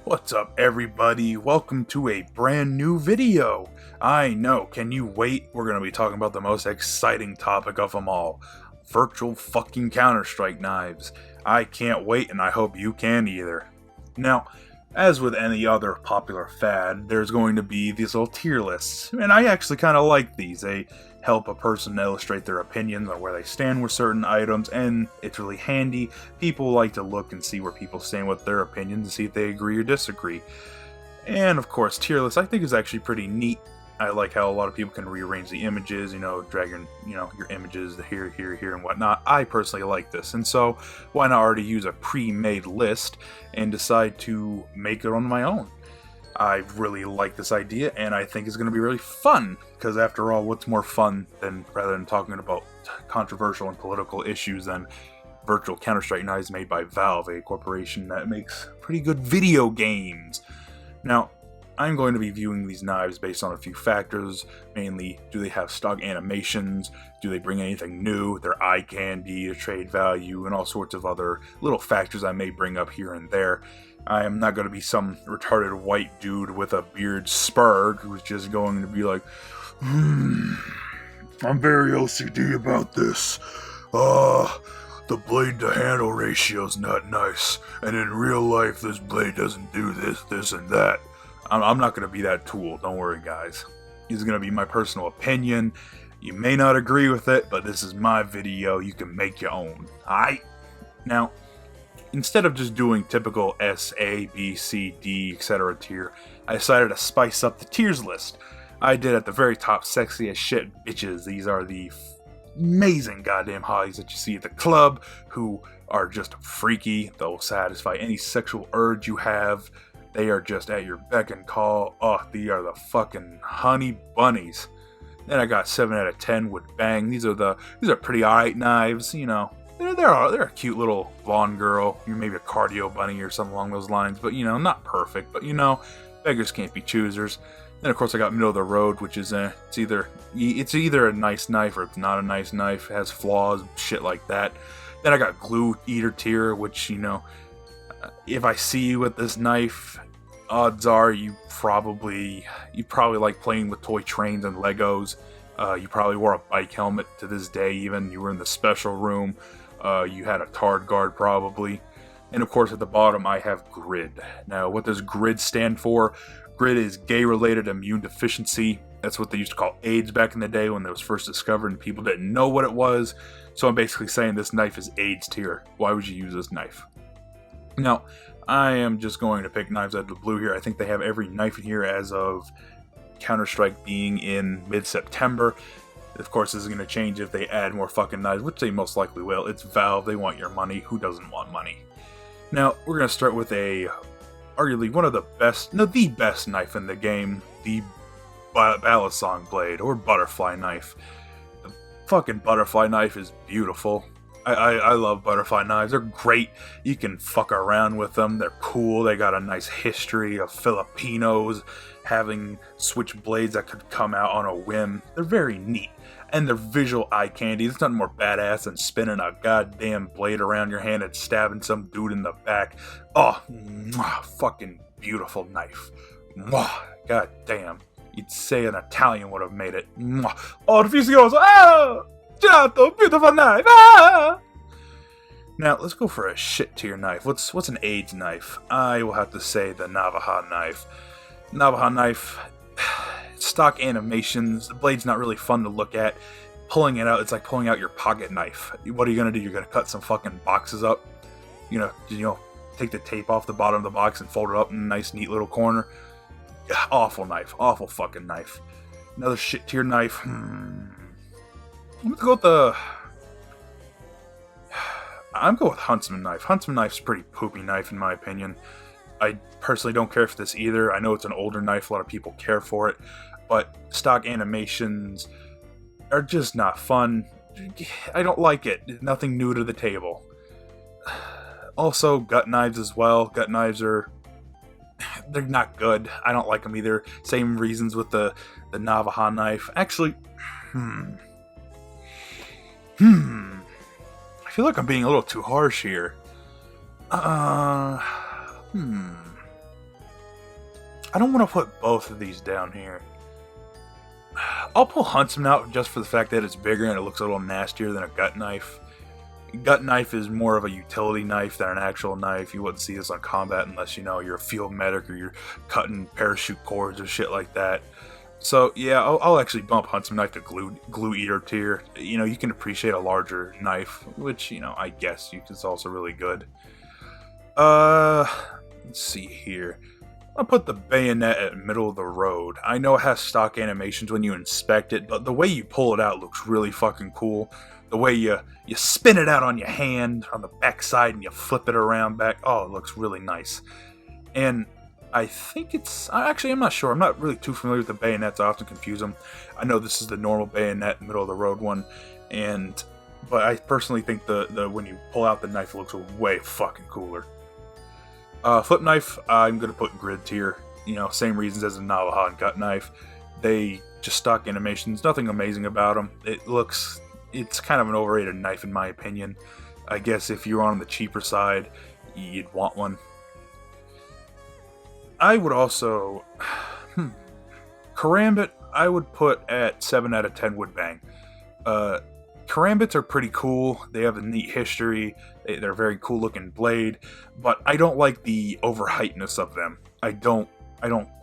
What's up, everybody? Welcome to a brand new video. I know, can you wait? We're going to be talking about the most exciting topic of them all. Virtual fucking Counter-Strike knives. I can't wait, and I hope you can either. Now, as with any other popular fad, there's going to be these little tier lists, and I actually kind of like these. They help a person illustrate their opinions on where they stand with certain items, and it's really handy. People like to look and see where people stand with their opinions and see if they agree or disagree. And of course, tier lists I think is actually pretty neat. I like how a lot of people can rearrange the images, drag your images here, and whatnot. I personally like this, and so why not already use a pre-made list and decide to make it on my own? I really like this idea, and I think it's going to be really fun, because after all, what's more fun rather than talking about controversial and political issues than virtual Counter-Strike knives made by Valve, a corporation that makes pretty good video games. Now, I'm going to be viewing these knives based on a few factors, mainly do they have stock animations, do they bring anything new, their eye candy, their trade value, and all sorts of other little factors I may bring up here and there. I am not going to be some retarded white dude with a beard spurg who's just going to be like, I'm very OCD about this. The blade to handle ratio's not nice, and in real life this blade doesn't do this, and that. I'm not going to be that tool, don't worry guys. This is going to be my personal opinion. You may not agree with it, but this is my video, you can make your own. Alright? Now, instead of just doing typical S, A, B, C, D, etc. tier, I decided to spice up the tiers list. I did at the very top sexy as shit bitches. These are the amazing goddamn hotties that you see at the club who are just freaky. They'll satisfy any sexual urge you have. They are just at your beck and call. Oh, they are the fucking honey bunnies. Then I got 7 out of 10 would bang. These are pretty alright knives, They're a cute little blonde girl. You're maybe a cardio bunny or something along those lines, but not perfect. But beggars can't be choosers. Then of course I got middle of the road, which is it's either a nice knife or it's not a nice knife. It has flaws, shit like that. Then I got glue eater tier, which if I see you with this knife, odds are you probably like playing with toy trains and Legos. You probably wore a bike helmet to this day. Even you were in the special room. You had a tard guard probably. And of course at the bottom I have grid. Now what does grid stand for? Grid is gay-related immune deficiency. That's what they used to call AIDS back in the day when it was first discovered and people didn't know what it was. So I'm basically saying this knife is AIDS tier. Why would you use this knife? Now, I am just going to pick knives out of the blue here. I think they have every knife in here as of Counter-Strike being in mid-September. Of course, this is going to change if they add more fucking knives, which they most likely will. It's Valve. They want your money. Who doesn't want money? Now, we're going to start with arguably one of the best knife in the game, the Balisong blade, or butterfly knife. The fucking butterfly knife is beautiful. I love butterfly knives. They're great. You can fuck around with them. They're cool. They got a nice history of Filipinos having switch blades that could come out on a whim. They're very neat. And they're visual eye candy. There's nothing more badass than spinning a goddamn blade around your hand and stabbing some dude in the back. Oh, fucking beautiful knife. God damn. You'd say an Italian would have made it. Oh, the Fuscoso. Ah! Gelato, beautiful knife. Ah! Now, let's go for a shit tier knife. What's an AIDS knife? I will have to say the Navaja knife. Navaja knife, stock animations. The blade's not really fun to look at. Pulling it out, it's like pulling out your pocket knife. What are you gonna do? You're gonna cut some fucking boxes up. Take the tape off the bottom of the box and fold it up in a nice, neat little corner. Awful knife. Awful fucking knife. Another shit tier knife. I'm gonna go with Huntsman knife. Huntsman knife's a pretty poopy knife in my opinion. I personally don't care for this either. I know it's an older knife, a lot of people care for it, but stock animations are just not fun. I don't like it. Nothing new to the table. Also, gut knives as well. Gut knives they're not good. I don't like them either. Same reasons with the Navaja knife. Actually, I feel like I'm being a little too harsh here. I don't want to put both of these down here. I'll pull Huntsman out just for the fact that it's bigger and it looks a little nastier than a gut knife. Gut knife is more of a utility knife than an actual knife. You wouldn't see this on combat unless, you know, you're a field medic or you're cutting parachute cords or shit like that. So yeah, I'll actually bump Huntsman knife to glue eater tier. You know, you can appreciate a larger knife, which, you know, I guess is also really good. Let's see here. I'll put the bayonet at middle of the road. I know it has stock animations when you inspect it, but the way you pull it out looks really fucking cool. The way you spin it out on your hand, on the back side, and you flip it around back. Oh, it looks really nice. And I think actually, I'm not sure. I'm not really too familiar with the bayonets. I often confuse them. I know this is the normal bayonet, middle of the road one. But I personally think the when you pull out the knife, it looks way fucking cooler. Flip knife, I'm going to put grid tier. You know, same reasons as a Navajo and gut knife. They just stock animations, nothing amazing about them. It's kind of an overrated knife in my opinion. I guess if you're on the cheaper side, you'd want one. I would also... Karambit, I would put at 7 out of 10 would bang. Karambits are pretty cool. They have a neat history. They're a very cool looking blade, but I don't like the overheightness of them. I don't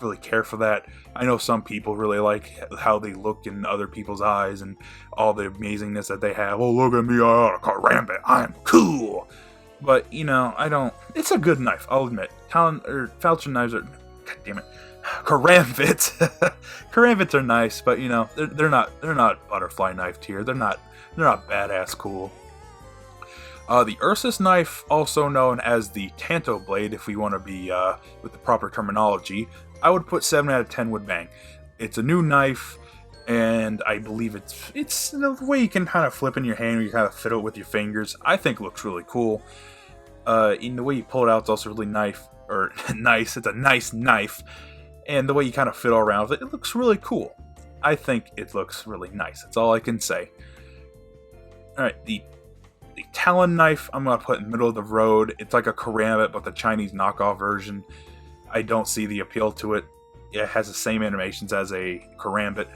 really care for that. I know some people really like how they look in other people's eyes and all the amazingness that they have. Oh, look at me, I got a Karambit. I'm cool. But, you know, I don't... It's a good knife, I'll admit. Falchion knives are... God damn it. Karambits. Karambits are nice, but, you know, they're not butterfly knife tier. They're not badass cool. The Ursus knife, also known as the Tanto blade, if we want to be with the proper terminology, I would put 7 out of 10 would bang. It's a new knife, and I believe it's the way you can kind of flip in your hand, or you kind of fiddle it with your fingers. I think it looks really cool. In the way you pull it out, it's also really nice. It's a nice knife, and the way you kind of fiddle around with it, it looks really cool. I think it looks really nice. That's all I can say. All right, the Talon knife, I'm going to put in the middle of the road. It's like a Karambit, but the Chinese knockoff version. I don't see the appeal to it. It has the same animations as a Karambit.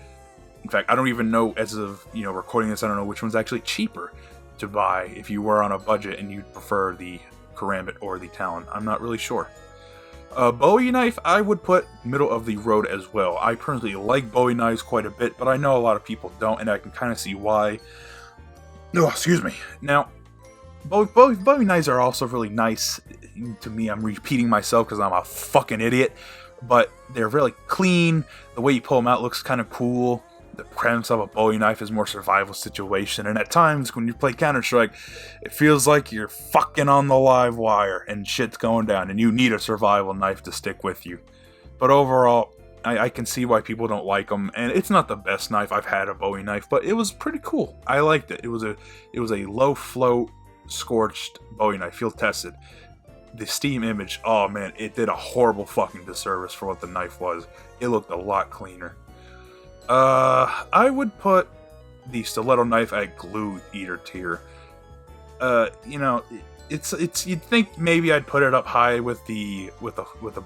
In fact, I don't even know, as of recording this, I don't know which one's actually cheaper to buy if you were on a budget and you'd prefer the Karambit or the Talon. I'm not really sure. Bowie knife, I would put middle of the road as well. I personally like Bowie knives quite a bit, but I know a lot of people don't, and I can kind of see why. No, excuse me. Now, Bowie knives are also really nice to me. I'm repeating myself because I'm a fucking idiot, but they're really clean. The way you pull them out looks kind of cool. The premise of a Bowie knife is more survival situation, and at times when you play Counter-Strike, it feels like you're fucking on the live wire and shit's going down, and you need a survival knife to stick with you. But overall, I can see why people don't like them, and it's not the best knife I've had, a Bowie knife, but it was pretty cool. I liked it. It was a low float scorched Bowie knife, field tested. The Steam image, oh man, it did a horrible fucking disservice for what the knife was. It looked a lot cleaner. I would put the stiletto knife at glue eater tier. It's you'd think maybe I'd put it up high with the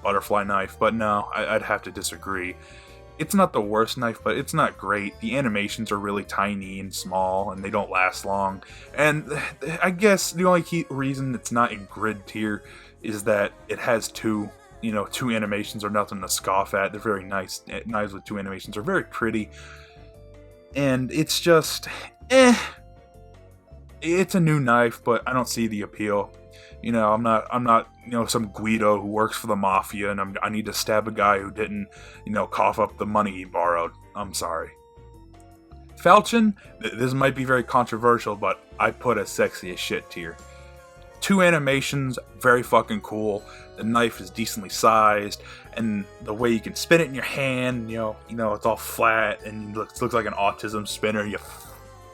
butterfly knife, but no, I'd have to disagree. It's not the worst knife, but it's not great. The animations are really tiny and small, and they don't last long. And I guess the only key reason it's not in grid tier is that it has two animations are nothing to scoff at. They're very nice. Knives with two animations are very pretty. And it's just, It's a new knife, but I don't see the appeal. I'm not some Guido who works for the mafia, and I need to stab a guy who didn't, cough up the money he borrowed. I'm sorry. Falchion, this might be very controversial, but I put as sexy as shit tier. Two animations, very fucking cool. The knife is decently sized, and the way you can spin it in your hand, it's all flat and looks like an autism spinner. You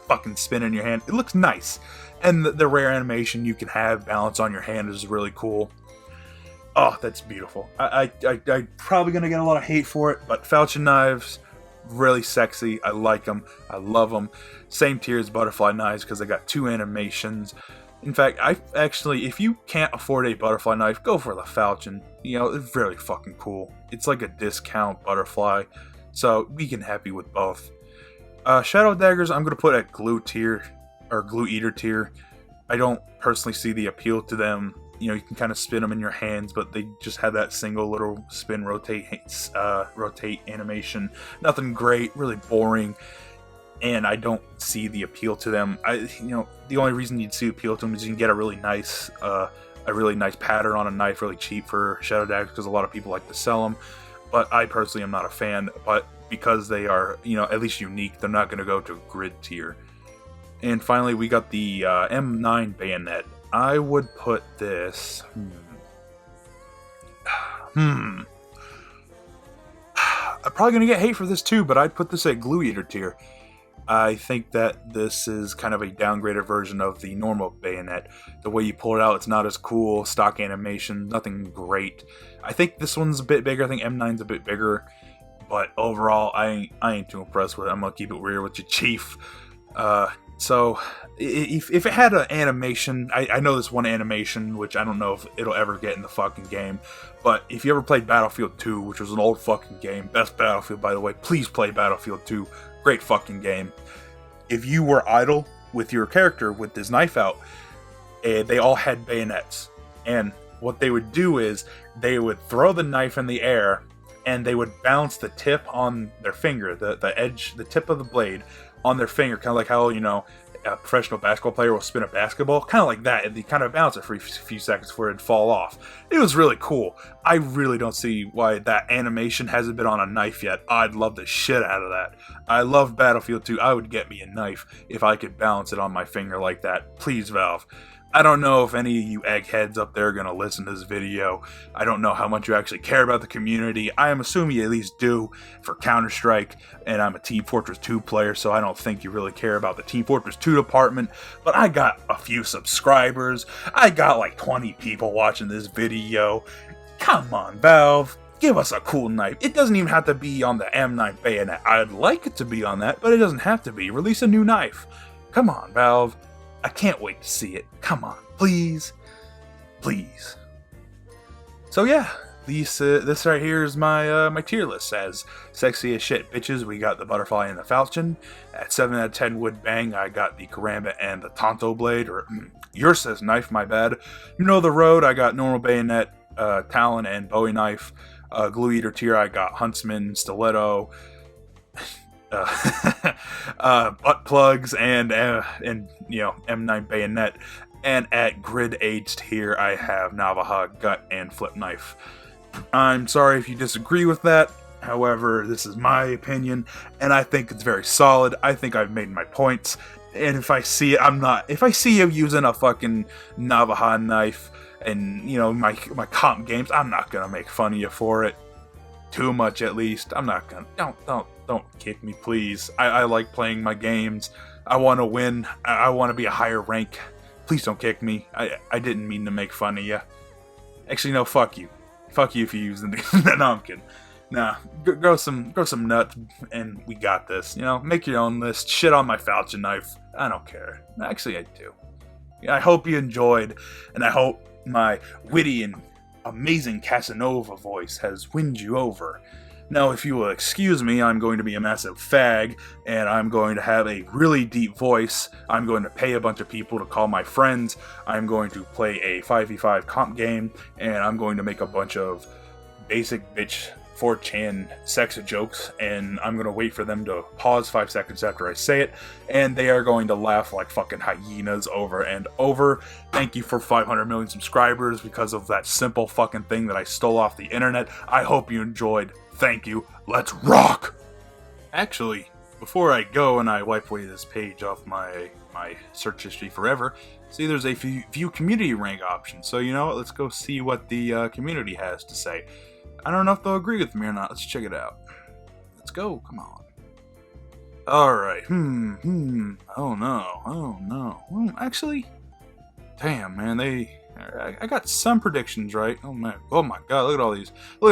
fucking spin in your hand. It looks nice, and the rare animation you can have balance on your hand is really cool. Oh, that's beautiful. I'm probably gonna get a lot of hate for it, but Falchion knives, really sexy. I like them. I love them. Same tier as butterfly knives because they got two animations. In fact, if you can't afford a butterfly knife, go for the falchion. You know, it's really fucking cool. It's like a discount butterfly, so we can happy with both. Shadow daggers, I'm gonna put at glue tier, or glue eater tier. I don't personally see the appeal to them. You know, you can kind of spin them in your hands, but they just have that single little spin rotate animation. Nothing great, really boring, and I don't see the appeal to them. The only reason you'd see appeal to them is you can get a really nice pattern on a knife really cheap for shadow daggers, because a lot of people like to sell them. But I personally am not a fan. But because they are, at least unique, they're not going to go to grid tier. And finally, we got the M9 bayonet. I would put this... I'm probably going to get hate for this too, but I'd put this at glue eater tier. I think that this is kind of a downgraded version of the normal bayonet. The way you pull it out, it's not as cool. Stock animation, nothing great. I think this one's a bit bigger. I think M9's a bit bigger. But overall, I ain't too impressed with it. I'm going to keep it weird with you, Chief. So, if it had an animation, I know this one animation, which I don't know if it'll ever get in the fucking game, but if you ever played Battlefield 2, which was an old fucking game, best Battlefield, by the way, please play Battlefield 2, great fucking game. If you were idle with your character with this knife out, they all had bayonets, and what they would do is, they would throw the knife in the air, and they would bounce the tip on their finger, the edge, the tip of the blade, on their finger, kind of like how, a professional basketball player will spin a basketball, kind of like that, and they kind of bounce it for a few seconds before it'd fall off. It was really cool. I really don't see why that animation hasn't been on a knife yet. I'd love the shit out of that. I love Battlefield 2. I would get me a knife if I could bounce it on my finger like that. Please, Valve. I don't know if any of you eggheads up there are going to listen to this video. I don't know how much you actually care about the community. I am assuming you at least do for Counter-Strike, and I'm a Team Fortress 2 player, so I don't think you really care about the Team Fortress 2 department, but I got a few subscribers. I got like 20 people watching this video. Come on, Valve. Give us a cool knife. It doesn't even have to be on the M9 bayonet. I'd like it to be on that, but it doesn't have to be. Release a new knife. Come on, Valve. I can't wait to see it. Come on, please. Please. So yeah, this right here is my my tier list. As sexy as shit bitches, we got the butterfly and the falchion. At 7 out of 10 wood bang, I got the karambit and the tanto blade, or yours says knife, my bad. You know the road, I got normal bayonet, talon, and bowie knife. Glue eater tier, I got huntsman, stiletto, butt plugs, and M9 bayonet. And at grid aged here, I have Navaja, gut, and flip knife. I'm sorry if you disagree with that. However, this is my opinion, and I think it's very solid. I think I've made my points. And if I see it, if I see you using a fucking Navaja knife and, my comp games, I'm not gonna make fun of you for it. Too much, at least. I'm not gonna. Don't kick me, please. I like playing my games. I want to win. I want to be a higher rank. Please don't kick me. I didn't mean to make fun of you. Actually, no, fuck you. Fuck you if you use the no, I'm kidding. Nah, grow some nuts, and we got this. Make your own list. Shit on my falchion knife. I don't care. Actually, I do. I hope you enjoyed, and I hope my witty and amazing Casanova voice has won you over. Now, if you will excuse me, I'm going to be a massive fag, and I'm going to have a really deep voice. I'm going to pay a bunch of people to call my friends. I'm going to play a 5v5 comp game, and I'm going to make a bunch of basic bitch 4chan sex jokes, and I'm going to wait for them to pause 5 seconds after I say it, and they are going to laugh like fucking hyenas over and over. Thank you for 500 million subscribers because of that simple fucking thing that I stole off the internet. I hope you enjoyed. Thank you. Let's rock! Actually, before I go and I wipe away this page off my search history forever, see there's a view community rank option. So you know what? Let's go see what the community has to say. I don't know if they'll agree with me or not. Let's check it out. Let's go. Come on. Alright. Oh no. Actually, damn, man, I got some predictions right. Oh man. Oh my god, look at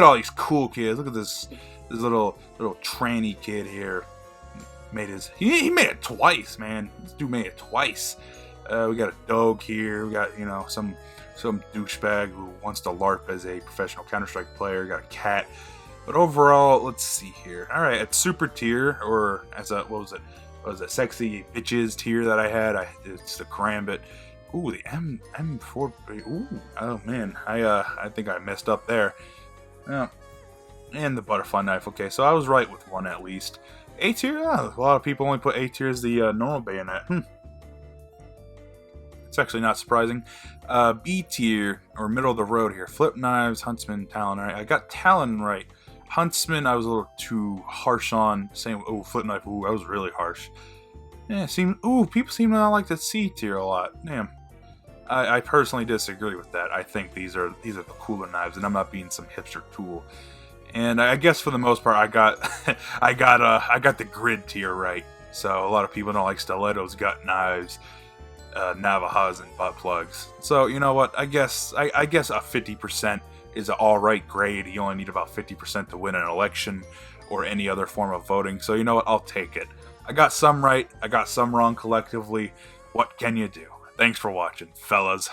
all these cool kids. Look at this little tranny kid here. He made it twice, man. This dude made it twice. We got a dog here. We got, you know, some douchebag who wants to LARP as a professional Counter-Strike player. We got a cat. But overall, let's see here. All right, at super tier, or as a what was it? Sexy bitches tier that I had. It's the Karambit. Ooh, the M4. Ooh, oh man, I think I messed up there. And the butterfly knife. Okay, so I was right with one at least. A tier. Yeah, a lot of people only put A tier as the normal bayonet. It's actually not surprising. B tier, or middle of the road here. Flip knives, Huntsman, Talon. Right, I got Talon right. Huntsman, I was a little too harsh on. Same. Oh, flip knife. Ooh, that was really harsh. Yeah, people seem to not like the C tier a lot. Damn. I personally disagree with that. I think these are the cooler knives, and I'm not being some hipster tool. And I guess for the most part, I got I got the grid tier right. So a lot of people don't like stilettos, gut knives, Navahas, and butt plugs. So you know what? I guess a 50% is an alright grade. You only need about 50% to win an election or any other form of voting. So you know what? I'll take it. I got some right. I got some wrong collectively. What can you do? Thanks for watching, fellas.